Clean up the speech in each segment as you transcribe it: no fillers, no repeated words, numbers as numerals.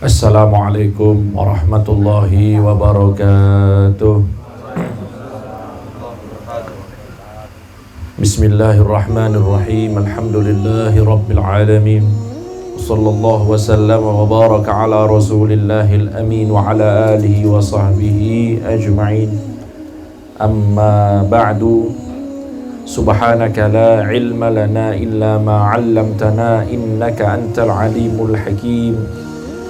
Assalamualaikum warahmatullahi wabarakatuh. Bismillahirrahmanirrahim. Alhamdulillahi rabbil alamin. Sallallahu wasallam wa baraka ala rasulillahil amin wa ala alihi wa sahbihi ajma'in. Amma ba'du. Subhanaka la ilma lana illa ma 'allamtana innaka antal alimul hakim.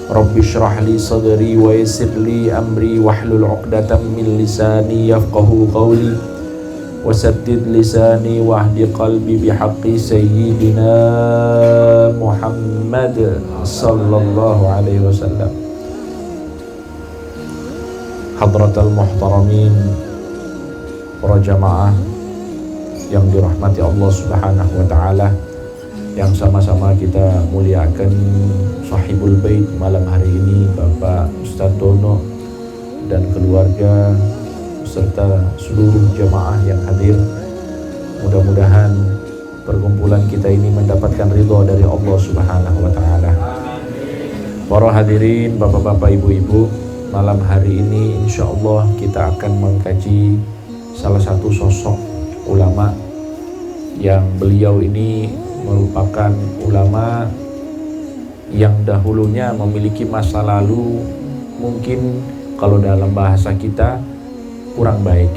Rabbi shrah li sadri wa yassir li amri wahlul 'uqdatam min lisani yafqahu qawli wasaddid lisani wahdi qalbi bihaqqi sayyidina Muhammad sallallahu alaihi wasallam. Hadratal muhtaramin, para jamaah yang dirahmati Allah Subhanahu wa taala, yang sama-sama kita muliakan sahibul bait malam hari ini, Bapak Ustadz Dono dan keluarga serta seluruh jamaah yang hadir. Mudah-mudahan perkumpulan kita ini mendapatkan ridho dari Allah Subhanahu wa taala. Para hadirin, bapak-bapak, ibu-ibu, malam hari ini insyaallah kita akan mengkaji salah satu sosok ulama yang beliau ini merupakan ulama yang dahulunya memiliki masa lalu mungkin kalau dalam bahasa kita kurang baik.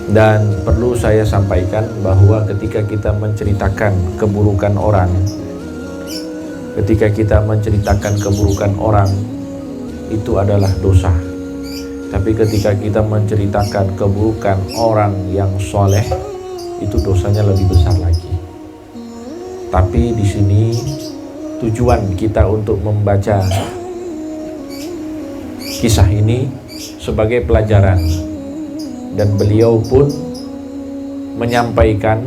Dan perlu saya sampaikan bahwa ketika kita menceritakan keburukan orang, itu adalah dosa. Tapi ketika kita menceritakan keburukan orang yang soleh, itu dosanya lebih besar lagi. Tapi di sini tujuan kita untuk membaca kisah ini sebagai pelajaran, dan beliau pun menyampaikan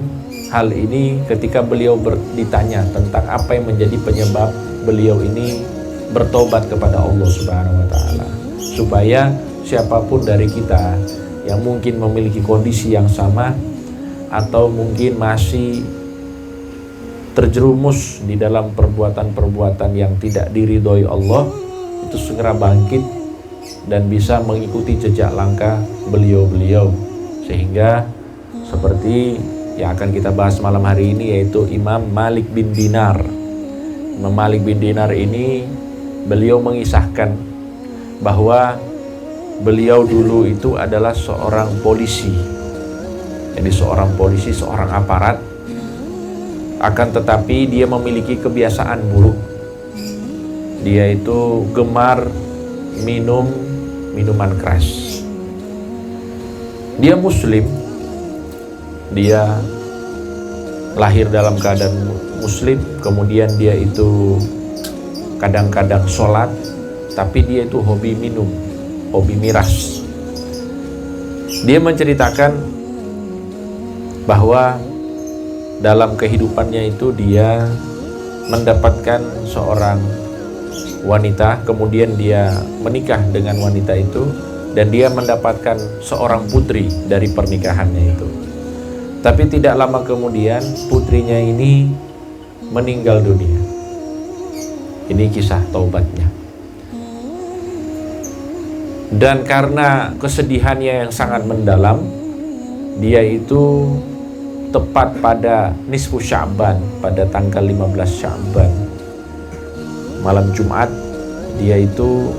hal ini ketika beliau ditanya tentang apa yang menjadi penyebab beliau ini bertobat kepada Allah Subhanahu wa taala, supaya siapapun dari kita yang mungkin memiliki kondisi yang sama atau mungkin masih terjerumus di dalam perbuatan-perbuatan yang tidak diridhoi Allah, itu segera bangkit dan bisa mengikuti jejak langkah beliau-beliau. Sehingga seperti yang akan kita bahas malam hari ini, yaitu Imam Malik bin Dinar. Imam Malik bin Dinar ini beliau mengisahkan bahwa beliau dulu itu adalah seorang polisi. Jadi seorang polisi, seorang aparat, akan tetapi dia memiliki kebiasaan buruk. Dia itu gemar minum minuman keras. Dia muslim, dia lahir dalam keadaan muslim, kemudian dia itu kadang-kadang sholat, tapi dia itu hobi minum, hobi miras. Dia menceritakan bahwa dalam kehidupannya itu dia mendapatkan seorang wanita, kemudian dia menikah dengan wanita itu, dan dia mendapatkan seorang putri dari pernikahannya itu. Tapi tidak lama kemudian putrinya ini meninggal dunia. Ini kisah taubatnya. Dan karena kesedihannya yang sangat mendalam, dia itu tepat pada nisfu Sya'ban, pada tanggal 15 Sya'ban, malam Jumat, dia itu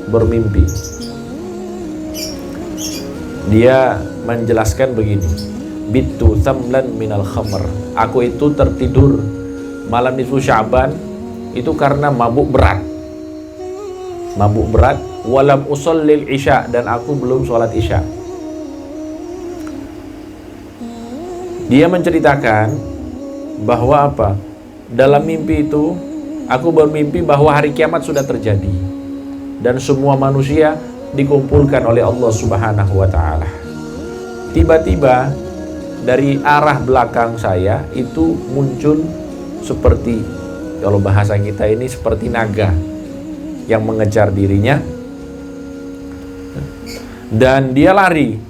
bermimpi. Dia menjelaskan begini, bittu thamlan minal khamr, aku itu tertidur malam nisfu Sya'ban itu karena mabuk berat, walam usallil isya, dan aku belum sholat isya. Dia menceritakan bahwa apa? Dalam mimpi itu aku bermimpi bahwa hari kiamat sudah terjadi dan semua manusia dikumpulkan oleh Allah Subhanahu wa taala. Tiba-tiba dari arah belakang saya itu muncul seperti, kalau bahasa kita ini seperti naga yang mengejar dirinya, dan dia lari.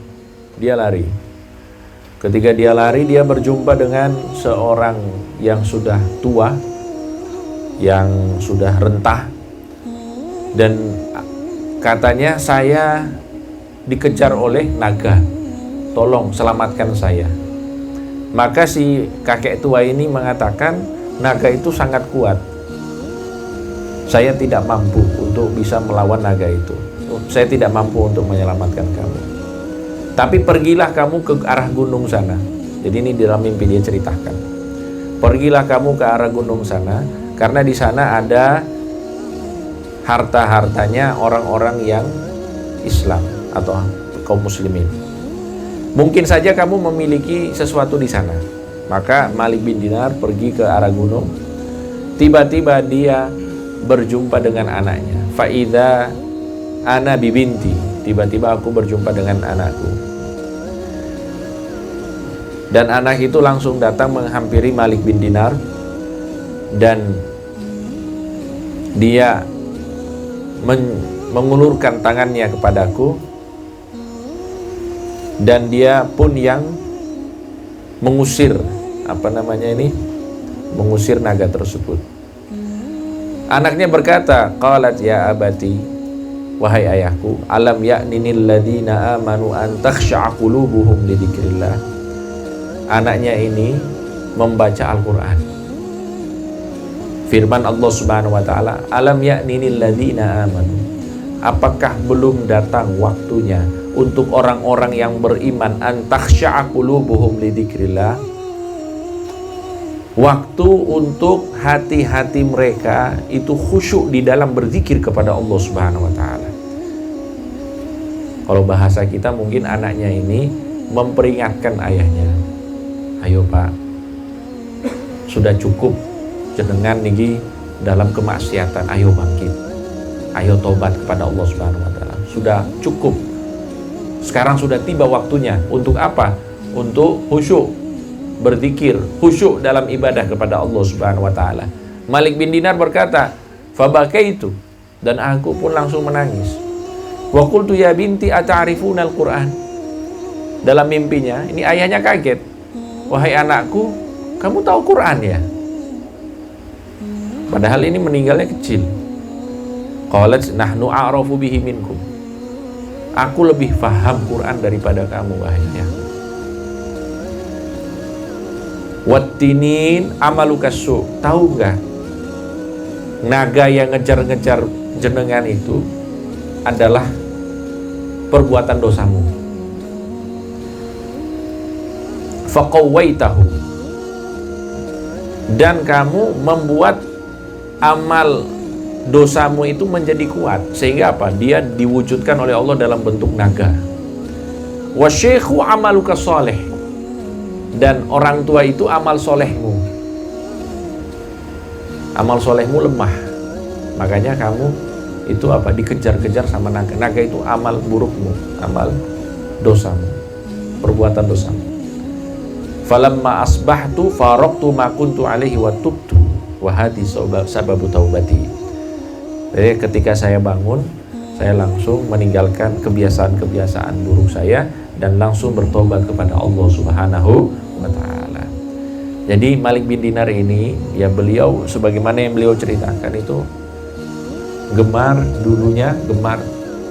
Ketika dia lari, dia berjumpa dengan seorang yang sudah tua, yang sudah rentah, dan katanya saya dikejar oleh naga, tolong selamatkan saya. Maka si kakek tua ini mengatakan, naga itu sangat kuat, saya tidak mampu untuk bisa melawan naga itu, saya tidak mampu untuk menyelamatkan kamu, tapi pergilah kamu ke arah gunung sana. Jadi ini di dalam mimpi dia ceritakan, pergilah kamu ke arah gunung sana, karena di sana ada harta-hartanya orang-orang yang Islam atau kaum muslimin. Mungkin saja kamu memiliki sesuatu di sana. Maka Malik bin Dinar pergi ke arah gunung. Tiba-tiba dia berjumpa dengan anaknya. Faida ana bibinti. Tiba-tiba aku berjumpa dengan anakku. Dan anak itu langsung datang menghampiri Malik bin Dinar, dan dia mengulurkan tangannya kepadaku, dan dia pun yang mengusir mengusir naga tersebut. Anaknya berkata, qalat ya abati, wahai ayahku, alam ya'ninil ladzina amanu an takhsha'a qulubuhum li dzikrillah. Anaknya ini membaca Al-Qur'an. Firman Allah Subhanahu wa taala, alam ya'ninil ladzina amanu. Apakah belum datang waktunya untuk orang-orang yang beriman, an takhsha'a qulubuhum li dzikrillah, waktu untuk hati-hati mereka itu khusyuk di dalam berzikir kepada Allah Subhanahu wa taala. Kalau bahasa kita mungkin anaknya ini memperingatkan ayahnya, ayo Pak, sudah cukup jenengan niki dalam kemaksiatan, ayo bangkit, ayo tobat kepada Allah Subhanahu wa taala. Sudah cukup. Sekarang sudah tiba waktunya. Untuk apa? Untuk khusyuk berzikir, khusyuk dalam ibadah kepada Allah Subhanahu wa taala. Malik bin Dinar berkata, "Fabakaitu," dan aku pun langsung menangis. "Wa qultu ya binti ata'rifuna al-Qur'an." Dalam mimpinya, ini ayahnya kaget. "Wahai anakku, kamu tahu Quran ya?" Padahal ini meninggalnya kecil. Qalat nahnu a'rafu bihi minkum. Aku lebih paham Quran daripada kamu, wahai ayah. Wattinin amalukasu. Tahu enggak? Naga yang ngejar-ngejar jenengan itu adalah perbuatan dosamu. Faqawaitahu. Dan kamu membuat amal dosamu itu menjadi kuat, sehingga apa? Dia diwujudkan oleh Allah dalam bentuk naga. Wasyekhu amaluka soleh. Dan orang tua itu amal solehmu. Amal solehmu lemah, makanya kamu itu apa? Dikejar-kejar sama naga. Naga itu amal burukmu, amal dosamu, perbuatan dosamu. Falamma asbahtu faraqtu ma kuntu alaihi wa tubtu wa hadi sababu taubati. Jadi ketika saya bangun, saya langsung meninggalkan kebiasaan-kebiasaan buruk saya dan langsung bertobat kepada Allah Subhanahu wa taala. Jadi Malik bin Dinar ini, ya beliau sebagaimana yang beliau ceritakan itu dulunya gemar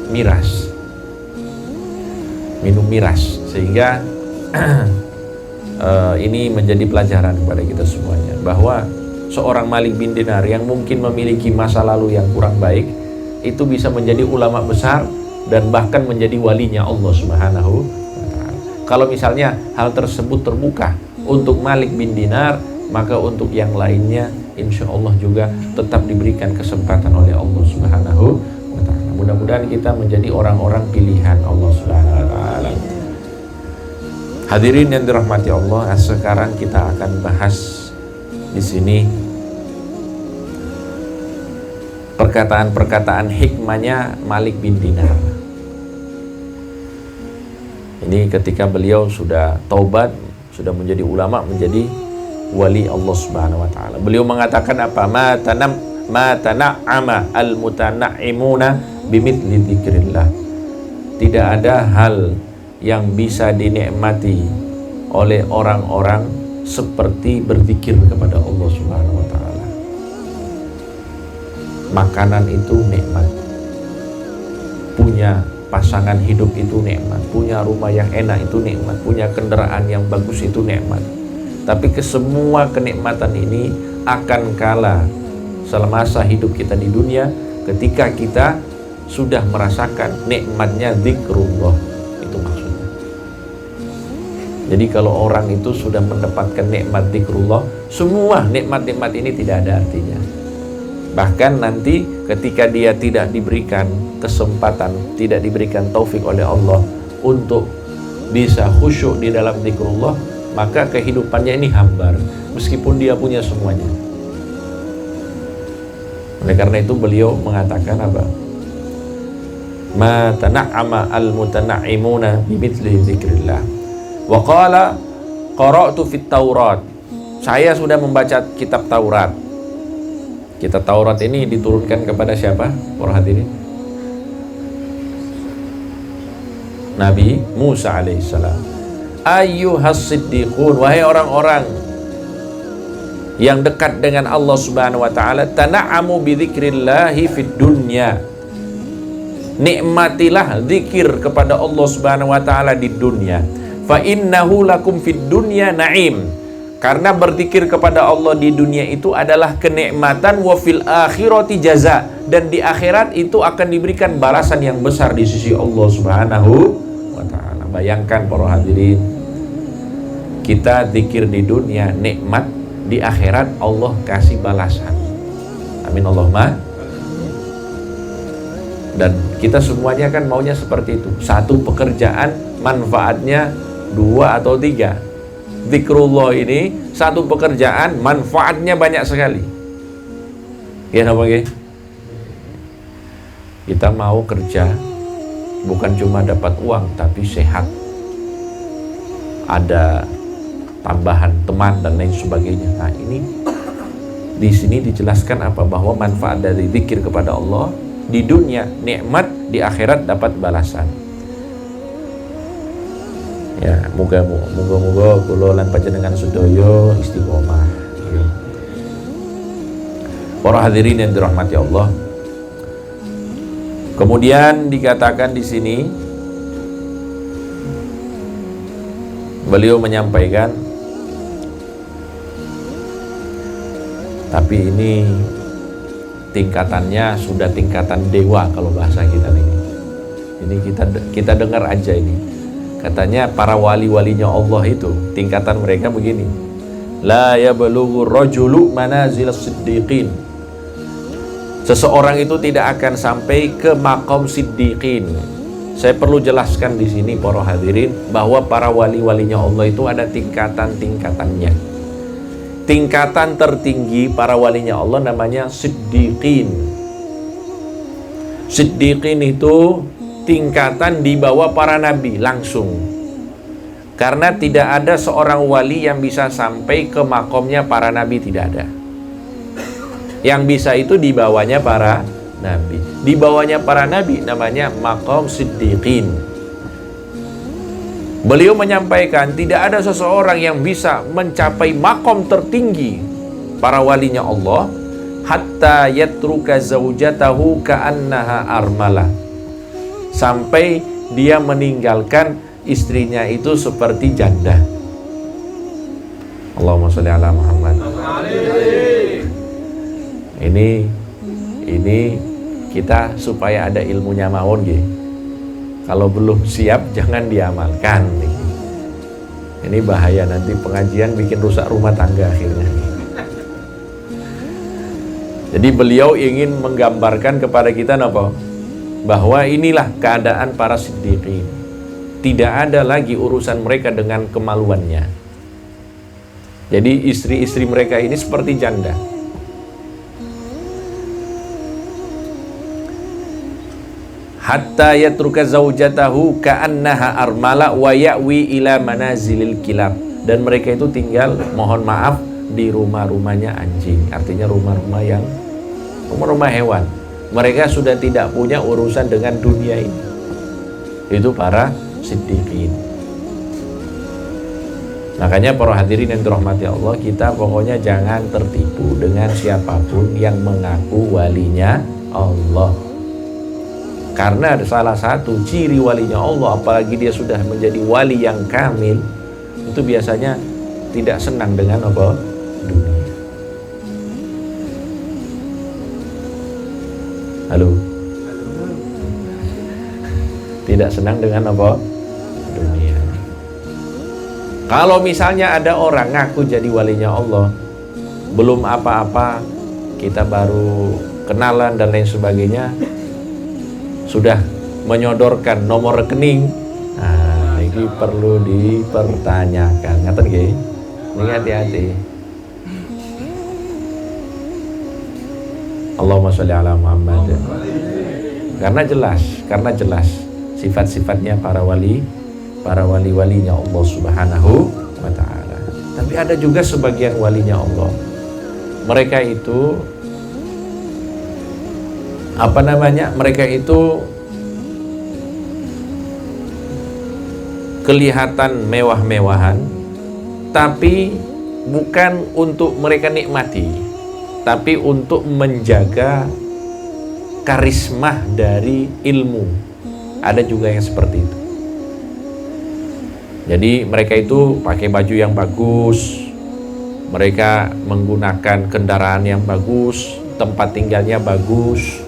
miras. Minum miras, sehingga ini menjadi pelajaran kepada kita semuanya, bahwa seorang Malik bin Dinar yang mungkin memiliki masa lalu yang kurang baik itu bisa menjadi ulama besar dan bahkan menjadi walinya Allah Subhanahu wa taala. Kalau misalnya hal tersebut terbuka untuk Malik bin Dinar, maka untuk yang lainnya insya Allah juga tetap diberikan kesempatan oleh Allah Subhanahu wa taala. Mudah-mudahan kita menjadi orang-orang pilihan Allah Subhanahu wa taala. Hadirin yang dirahmati Allah, sekarang kita akan bahas di sini perkataan-perkataan hikmahnya Malik bin Dinar. Ini ketika beliau sudah taubat, sudah menjadi ulama, menjadi wali Allah Subhanahu wa taala. Beliau mengatakan apa? Ma tana'ama al-mutana'imuna bimithli dzikrillah. Tidak ada hal yang bisa dinikmati oleh orang-orang seperti berzikir kepada Allah Subhanahu wa taala. makanan itu nikmat, punya pasangan hidup itu nikmat, punya rumah yang enak itu nikmat, punya kendaraan yang bagus itu nikmat. Tapi kesemua kenikmatan ini akan kalah semasa hidup kita di dunia ketika kita sudah merasakan nikmatnya zikrullah. Itu maksudnya. Jadi kalau orang itu sudah mendapatkan nikmat zikrullah, semua nikmat-nikmat ini tidak ada artinya. Bahkan nanti ketika dia tidak diberikan kesempatan, tidak diberikan taufik oleh Allah untuk bisa khusyuk di dalam zikrullah, maka kehidupannya ini hambar meskipun dia punya semuanya. Oleh karena itu beliau mengatakan apa? Ma tana'ama al-mutana'imuna bimithli zikrillah. Wa qala qara'tu fit Taurat. Saya sudah membaca kitab Taurat. Kitab Taurat ini diturunkan kepada siapa? Para hadirin. Nabi Musa alaihissalam. Ayyuhas siddiqun, wahai orang-orang yang dekat dengan Allah Subhanahu wa taala, tana'amu bi dzikrillahi fid dunya. Nikmatilah zikir kepada Allah Subhanahu wa taala di dunia. Fa innahu lakum fid dunya na'im. Karena berzikir kepada Allah di dunia itu adalah kenikmatan, wa fil akhirati jaza, dan di akhirat itu akan diberikan balasan yang besar di sisi Allah Subhanahu wa taala. Bayangkan para hadirin, kita zikir di dunia nikmat, di akhirat Allah kasih balasan. Amin Allahumma. Dan kita semuanya kan maunya seperti itu. Satu pekerjaan manfaatnya 2 atau 3. Zikrullah ini satu pekerjaan manfaatnya banyak sekali. Ya apa ya? Kita mau kerja bukan cuma dapat uang tapi sehat. Ada tambahan teman dan lain sebagainya. Nah, ini di sini dijelaskan apa? Bahwa manfaat dari zikir kepada Allah di dunia nikmat, di akhirat dapat balasan. Ya, moga kula lan panjenengan sedaya istiqomah. Ya. Para hadirin yang dirahmati Allah. Kemudian dikatakan di sini beliau menyampaikan, tapi ini tingkatannya sudah tingkatan dewa kalau bahasa kita ini. Ini kita dengar aja ini. Katanya para wali-walinya Allah itu tingkatan mereka begini. La yablughu rajulu manazil siddiqin. Seseorang itu tidak akan sampai ke maqam siddiqin. Saya perlu jelaskan di sini para hadirin bahwa para wali-walinya Allah itu ada tingkatan-tingkatannya. Tingkatan tertinggi para walinya Allah namanya siddiqin. Siddiqin itu tingkatan di bawah para nabi langsung. Karena tidak ada seorang wali yang bisa sampai ke makomnya para nabi, tidak ada. Yang bisa itu di bawahnya para nabi. Di bawahnya para nabi namanya makom siddiqin. Beliau menyampaikan tidak ada seseorang yang bisa mencapai makom tertinggi para walinya Allah hatta yatruka zaujatahu ka'annaha armalah, sampai dia meninggalkan istrinya itu seperti janda. Allahumma sholli ala Muhammad. Ini kita supaya ada ilmunya mawon nggih. Kalau belum siap jangan diamalkan. Ini bahaya, nanti pengajian bikin rusak rumah tangga akhirnya. Jadi beliau ingin menggambarkan kepada kita apa? Bahwa inilah keadaan para siddiqin. Tidak ada lagi urusan mereka dengan kemaluannya. Jadi istri-istri mereka ini seperti janda. Hatta yatruka zaujatahu ka'annaha armala wa ya'wi ila manazilil kilab. Dan mereka itu tinggal, mohon maaf, di rumah-rumahnya anjing. Artinya rumah-rumah hewan. Mereka sudah tidak punya urusan dengan dunia ini. Itu para siddiqin. Makanya para hadirin yang dirahmati Allah, kita pokoknya jangan tertipu dengan siapapun yang mengaku walinya Allah. Karena salah satu ciri walinya Allah, apalagi dia sudah menjadi wali yang kamil, itu biasanya tidak senang dengan apa? Dunia. Halo? Tidak senang dengan apa? Dunia. Kalau misalnya ada orang ngaku jadi walinya Allah, belum apa-apa, kita baru kenalan dan lain sebagainya, sudah menyodorkan nomor rekening, nah ini perlu dipertanyakan. Ngaten nggih? Ini hati-hati. Allahumma sholli ala Muhammad. Karena jelas sifat-sifatnya para wali-walinya Allah Subhanahu wa ta'ala. Tapi ada juga sebagian walinya Allah, mereka itu mereka itu kelihatan mewah-mewahan, tapi bukan untuk mereka nikmati, tapi untuk menjaga karisma dari ilmu. Ada juga yang seperti itu. Jadi mereka itu pakai baju yang bagus, mereka menggunakan kendaraan yang bagus, tempat tinggalnya bagus,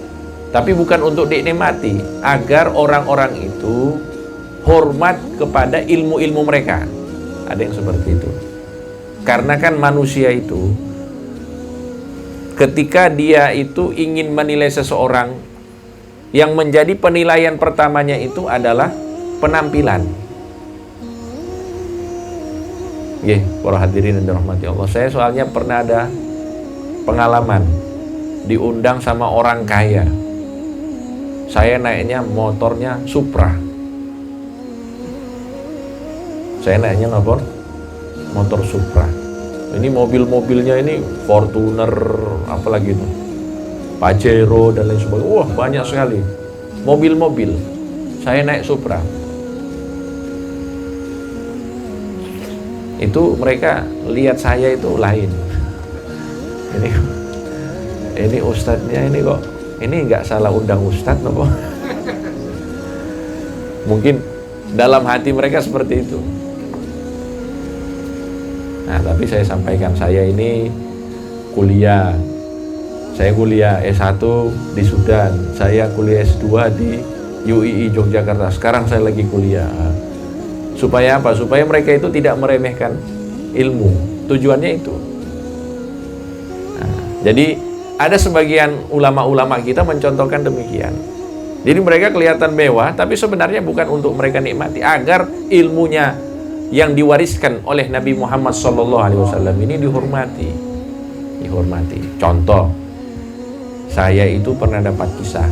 tapi bukan untuk dinikmati, agar orang-orang itu hormat kepada ilmu-ilmu mereka. Ada yang seperti itu. Karena kan manusia itu, ketika dia itu ingin menilai seseorang, yang menjadi penilaian pertamanya itu adalah penampilan. Para hadirin yang dirahmati Allah, saya soalnya pernah ada pengalaman diundang sama orang kaya. Saya naiknya motornya Supra. Saya naiknya motor Supra. Ini mobil-mobilnya ini Fortuner, apalagi itu, Pajero dan lain sebagainya. Wah, banyak sekali mobil-mobil. Saya naik Supra. Itu mereka lihat saya itu lain. Ini ustadznya ini kok, ini nggak salah undang ustadz apa? Mungkin dalam hati mereka seperti itu. Nah, tapi saya sampaikan, saya ini kuliah. Saya kuliah S1 di Sudan, saya kuliah S2 di UII Yogyakarta. Sekarang saya lagi kuliah. Supaya apa? Supaya mereka itu tidak meremehkan ilmu. Tujuannya itu. Nah, jadi ada sebagian ulama-ulama kita mencontohkan demikian. Jadi mereka kelihatan mewah, tapi sebenarnya bukan untuk mereka nikmati, agar ilmunya yang diwariskan oleh Nabi Muhammad SAW ini dihormati. Contoh, saya itu pernah dapat kisah.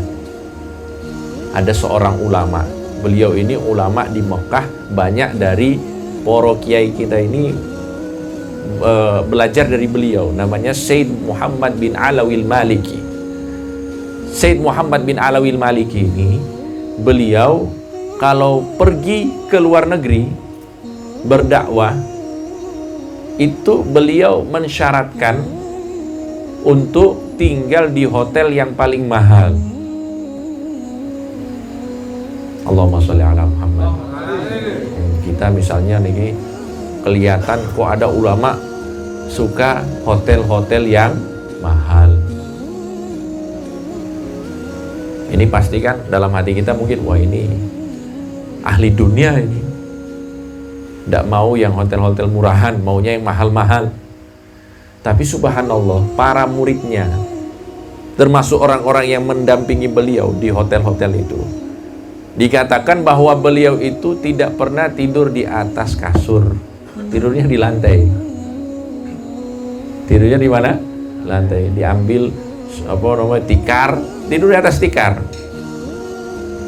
Ada seorang ulama, beliau ini ulama di Mekah, banyak dari para kiai kita ini belajar dari beliau. Namanya Said Muhammad bin Alawil Maliki. Said Muhammad bin Alawil Maliki ini, beliau kalau pergi ke luar negeri berdakwah, itu beliau mensyaratkan untuk tinggal di hotel yang paling mahal. Allahumma sholli ala Muhammad. Kita misalnya nih kelihatan kok ada ulama suka hotel-hotel yang mahal. Ini pasti kan dalam hati kita mungkin, wah ini ahli dunia ini. Tidak mau yang hotel-hotel murahan, maunya yang mahal-mahal. Tapi subhanallah, para muridnya, termasuk orang-orang yang mendampingi beliau di hotel-hotel itu, dikatakan bahwa beliau itu tidak pernah tidur di atas kasur, tidurnya di lantai. Tidurnya di mana? Lantai. Diambil tikar, tidur di atas tikar.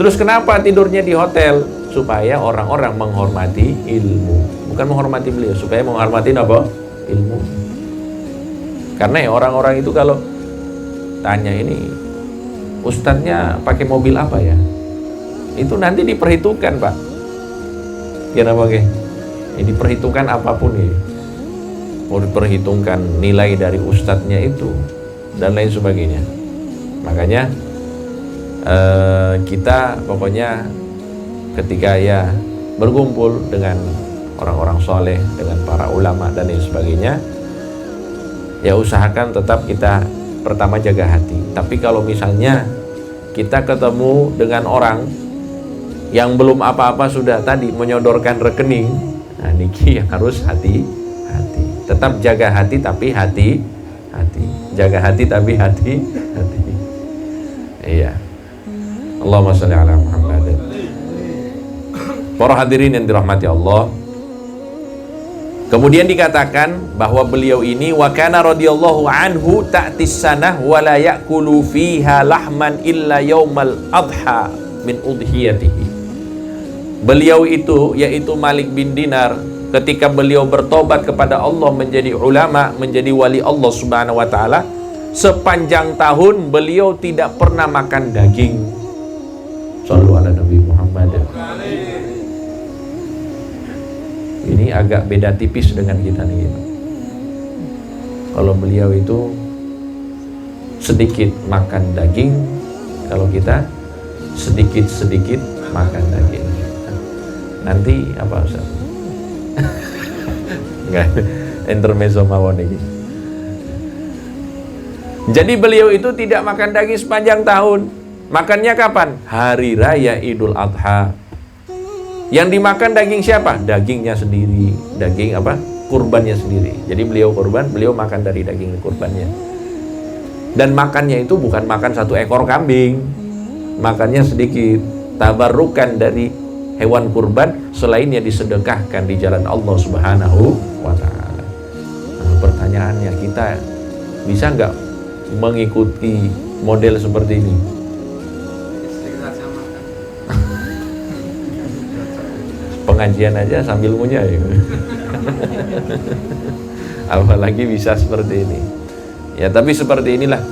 Terus kenapa tidurnya di hotel? Supaya orang-orang menghormati ilmu, bukan menghormati beliau, supaya menghormati apa? Ilmu. Karena ya orang-orang itu kalau tanya, ini ustadznya pakai mobil apa ya, itu nanti diperhitungkan, Pak. Kenapa? Ini diperhitungkan apapun ini, mau diperhitungkan nilai dari ustadznya itu dan lain sebagainya. Makanya kita pokoknya ketika ya berkumpul dengan orang-orang soleh, dengan para ulama dan lain sebagainya, ya usahakan tetap kita pertama jaga hati. Tapi kalau misalnya kita ketemu dengan orang yang belum apa-apa sudah tadi menyodorkan rekening, nah niki yang harus hati-hati. Tetap jaga hati tapi hati-hati. Jaga hati tapi hati-hati. Iya. Allahumma sholli ala Muhammad. Para hadirin yang dirahmati Allah. Kemudian dikatakan bahwa beliau ini wa kana radhiyallahu anhu ta'tis sanah wa la ya'kulu fiha lahman illa yaumal adha min udhiyatihi. Beliau itu yaitu Malik bin Dinar, ketika beliau bertobat kepada Allah menjadi ulama, menjadi wali Allah Subhanahu wa taala, sepanjang tahun beliau tidak pernah makan daging. Shallu ala Nabi Muhammad. Ini agak beda tipis dengan kita nih gitu. Kalau beliau itu sedikit makan daging, kalau kita sedikit-sedikit makan daging. Nanti apa Ustaz? Enggak, intermezzo mawon ini. Jadi beliau itu tidak makan daging sepanjang tahun. Makannya kapan? Hari Raya Idul Adha. Yang dimakan daging siapa? Dagingnya sendiri. Daging apa? Kurbannya sendiri. Jadi beliau kurban, beliau makan dari daging kurbannya. Dan makannya itu bukan makan 1 ekor kambing. Makannya sedikit. Tabarrukan dari hewan kurban, selainnya disedekahkan di jalan Allah Subhanahu wa ta'ala. Nah, pertanyaannya, kita bisa nggak mengikuti model seperti ini? Pengajian aja sambil ngunyah ya. Apalagi bisa seperti ini. Ya, tapi seperti inilah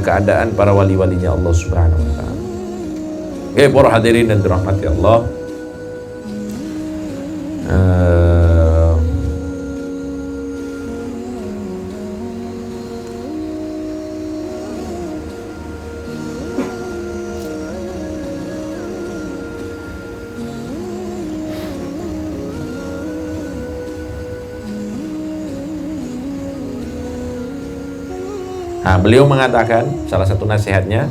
keadaan para wali-walinya Allah Subhanahu wa ta'ala. Oke, para hadirin dan dirahmati Allah. Nah, beliau mengatakan salah satu nasihatnya,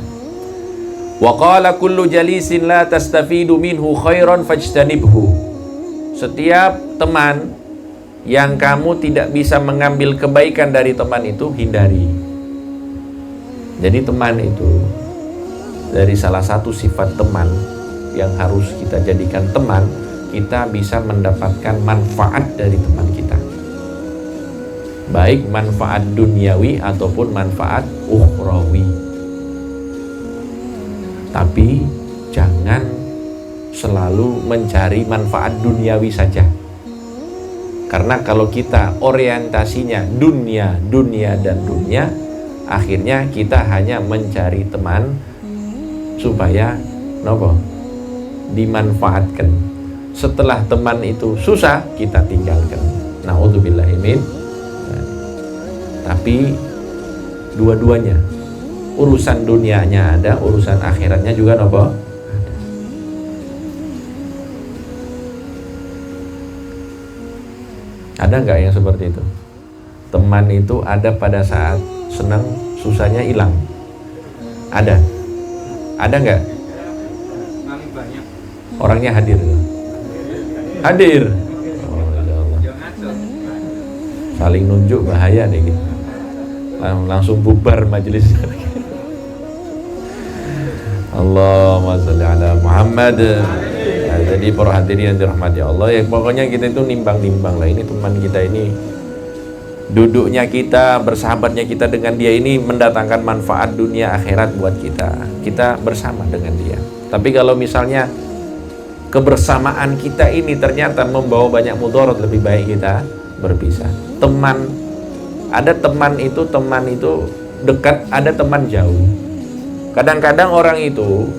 wa qala kullu jalisin la tastafidu minhu khairan fajtanibhu. Setiap teman yang kamu tidak bisa mengambil kebaikan dari teman itu, hindari. Jadi teman itu, dari salah satu sifat teman yang harus kita jadikan teman, kita bisa mendapatkan manfaat dari teman kita, baik manfaat duniawi ataupun manfaat ukhrawi. Tapi jangan selalu mencari manfaat duniawi saja. Karena kalau kita orientasinya dunia, akhirnya kita hanya mencari teman supaya dimanfaatkan. Setelah teman itu susah, kita tinggalkan. Na'udzubillahi min. Tapi dua-duanya, urusan dunianya ada, urusan akhiratnya juga ada. Ada nggak yang seperti itu? Teman itu ada pada saat senang, susahnya hilang. Ada nggak? Orangnya hadir. Hadir. Oh, ya Allah. Saling nunjuk bahaya nih gitu. Langsung bubar majelis. Allahumma sholli ala Muhammad. Nah, jadi para hadirin yang dirahmati Allah, ya pokoknya kita itu nimbang-nimbang lah. Ini teman kita ini, duduknya kita, bersahabatnya kita dengan dia ini mendatangkan manfaat dunia akhirat buat kita. Kita bersama dengan dia. Tapi kalau misalnya kebersamaan kita ini ternyata membawa banyak mudarat, lebih baik kita berpisah. Ada teman itu dekat, ada teman jauh. Kadang-kadang orang itu,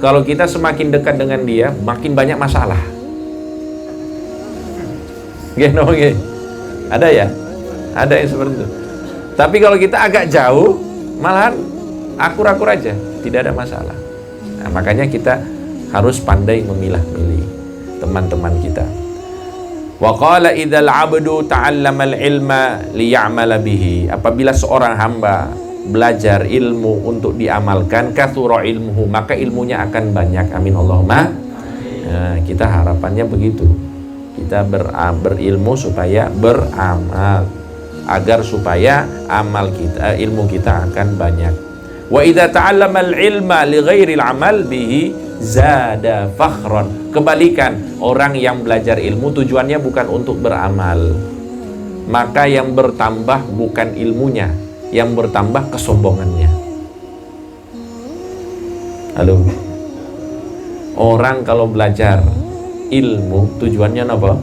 kalau kita semakin dekat dengan dia, makin banyak masalah. Nggih. Ada ya? Ada yang seperti itu. Tapi kalau kita agak jauh, malahan akur-akur aja, tidak ada masalah. Nah, makanya kita harus pandai memilah-milih teman-teman kita. Wa qala idzal 'abdu ta'allama al-ilma liya'mala bihi. Apabila seorang hamba belajar ilmu untuk diamalkan, katsura ilmuhu, maka ilmunya akan banyak. Amin Allahumma. Nah, kita harapannya begitu. Kita berilmu supaya beramal, agar supaya amal kita, ilmu kita akan banyak. Wa idza ta'allama al-ilma li ghairi al-amal bihi zada fakhran. Kebalikan, orang yang belajar ilmu tujuannya bukan untuk beramal, maka yang bertambah bukan ilmunya, yang bertambah kesombongannya. Halo. Orang kalau belajar ilmu tujuannya apa?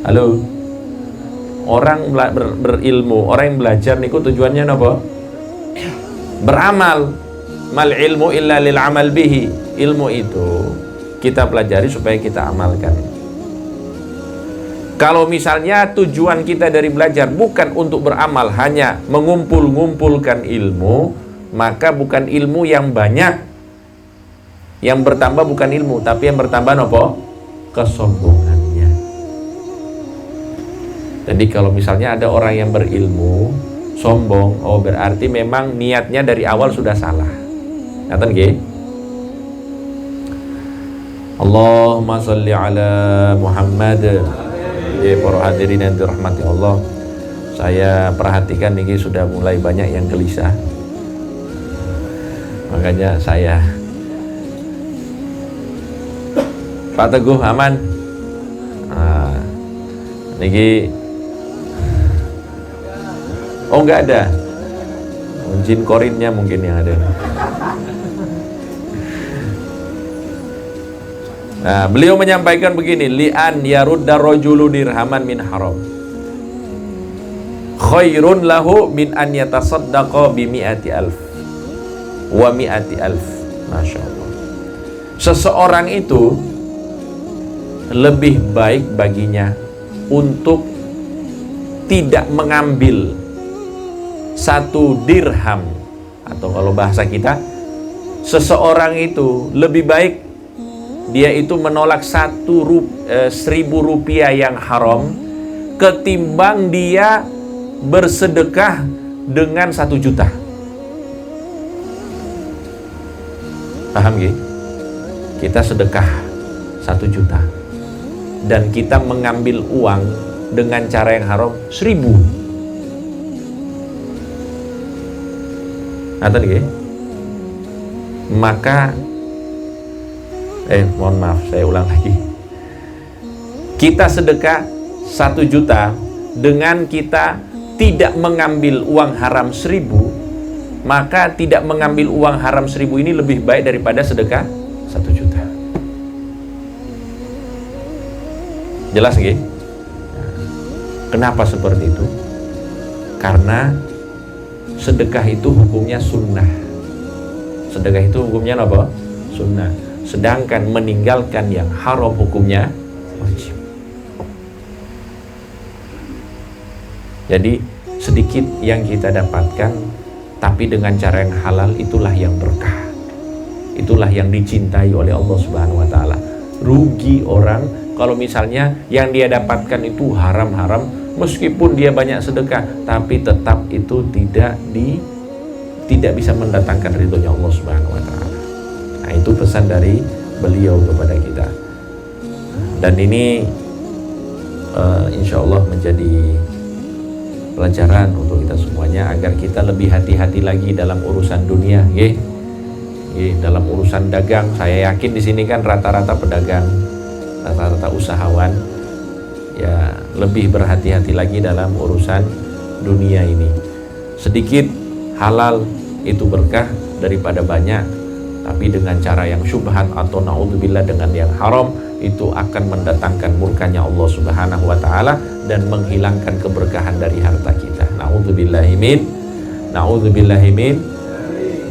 Halo. Orang berilmu, orang yang belajar niku tujuannya apa? Beramal. Mal ilmu illa lil amal bihi. Ilmu itu kita pelajari supaya kita amalkan. Kalau misalnya tujuan kita dari belajar bukan untuk beramal, hanya mengumpulkan ilmu, maka bukan ilmu yang banyak. Yang bertambah bukan ilmu, tapi yang bertambah apa? Kesombongannya. Jadi kalau misalnya ada orang yang berilmu sombong, oh berarti memang niatnya dari awal sudah salah. Ngaten nggih? Allahumma sholli ala Muhammad. Ya para hadirin yang dirahmati Allah, saya perhatikan ini sudah mulai banyak yang gelisah. Makanya saya, Pak Teguh aman. Nah, niki oh enggak ada. Jin korinnya mungkin yang ada. Nah, beliau menyampaikan begini, li'an yarudda rajulu dirhaman min haram khairun lahu min an yatasaddaqa bi mi'ati alf wa mi'ati alf. Masya Allah. Seseorang itu lebih baik baginya untuk tidak mengambil 1 dirham, atau kalau bahasa kita, seseorang itu lebih baik dia itu menolak 1.000 rupiah yang haram ketimbang dia bersedekah dengan 1 juta. Paham gak? Kita sedekah 1 juta dan kita mengambil uang dengan cara yang haram 1.000. Ngerti nggih? Maka mohon maaf, saya ulang lagi. Kita sedekah 1 juta dengan kita tidak mengambil uang haram 1.000, maka tidak mengambil uang haram 1.000 ini lebih baik daripada sedekah 1 juta. Jelas nggih? Kenapa seperti itu? Karena sedekah itu hukumnya sunnah. Sedekah itu hukumnya apa? Sunnah. Sedangkan meninggalkan yang haram hukumnya wajib. Jadi sedikit yang kita dapatkan, tapi dengan cara yang halal, itulah yang berkah. Itulah yang dicintai oleh Allah Subhanahu wa taala. Rugi orang kalau misalnya yang dia dapatkan itu haram-haram, meskipun dia banyak sedekah, tapi tetap itu tidak bisa mendatangkan ridhonya Allah Subhanahu wa taala. Nah, itu pesan dari beliau kepada kita. Dan ini insya Allah menjadi pelajaran untuk kita semuanya, agar kita lebih hati-hati lagi dalam urusan dunia, dalam urusan dagang. Saya yakin di sini kan rata-rata pedagang, rata-rata usahawan, ya lebih berhati-hati lagi dalam urusan dunia ini. Sedikit halal itu berkah daripada banyak, tapi dengan cara yang syubhat atau naudzubillah dengan yang haram, itu akan mendatangkan murkanya Allah Subhanahu wa taala dan menghilangkan keberkahan dari harta kita. Naudzubillahi min.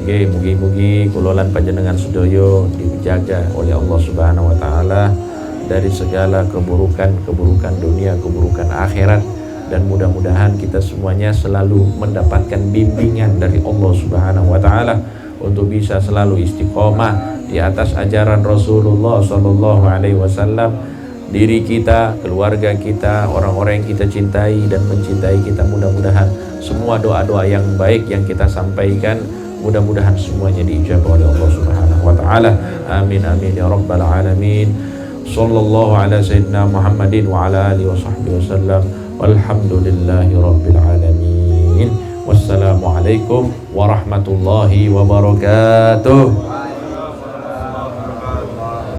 Mugi-mugi kula lan panjenengan sedaya dijaga oleh Allah Subhanahu wa taala dari segala keburukan dunia, keburukan akhirat, dan mudah-mudahan kita semuanya selalu mendapatkan bimbingan dari Allah Subhanahu wa taala untuk bisa selalu istiqomah di atas ajaran Rasulullah sallallahu alaihi wasallam. Diri kita, keluarga kita, orang-orang yang kita cintai dan mencintai kita, mudah-mudahan semua doa-doa yang baik yang kita sampaikan mudah-mudahan semuanya diijabah oleh Allah Subhanahu wa taala. Amin amin ya rabbal alamin. Sallallahu ala sayyidina Muhammadin wa ala alihi wa sahbihi wasallam. Walhamdulillahi rabbil alamin. Wassalamualaikum warahmatullahi wabarakatuh.